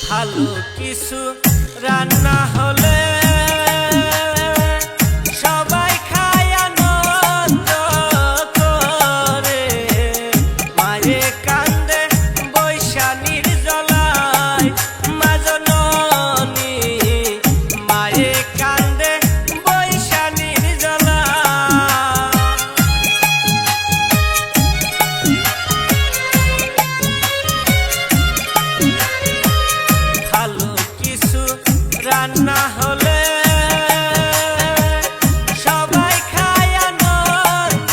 ভালো কিছু রান্না হলে সবাই খায় আনন্দ করে। মায়ে কান্দে বৈশা নির্জলায় মা জননী, মায়ে কান্দে বৈশা নির্জলায়। ভালো কিছু রান্না হলে সবাই খায় আনন্দ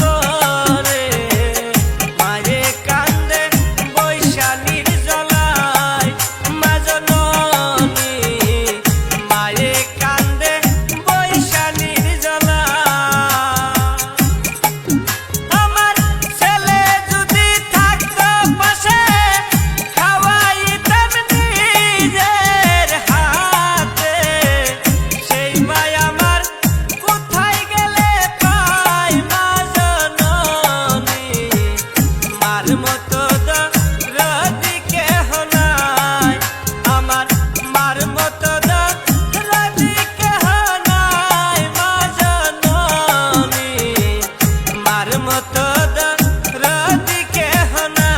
করে। মায়ে কান্দে বৈশা নির্জলায় মা জননী, মায়ে কান্দে বৈশা নির্জলায়। আমার ছেলে যদি থাকতো পাশে খাওয়াইতাম নিজের হাতে। সেই মায় আমার কোথায় গেলে পাই মা জননী, মার মতো দরদি কেহ নাই। আমার মার মতো দরদি কেহ নাই মা জননী, মার মতো দরদি কেহ নাই।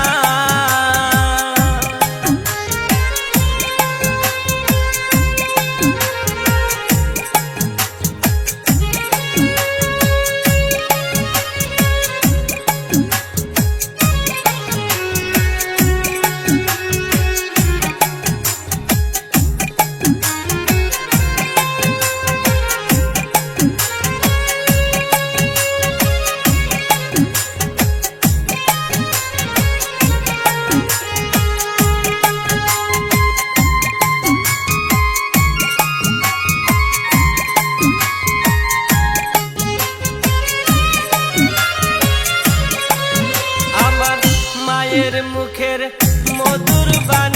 আমার মায়ের মুখের মধুর বাণী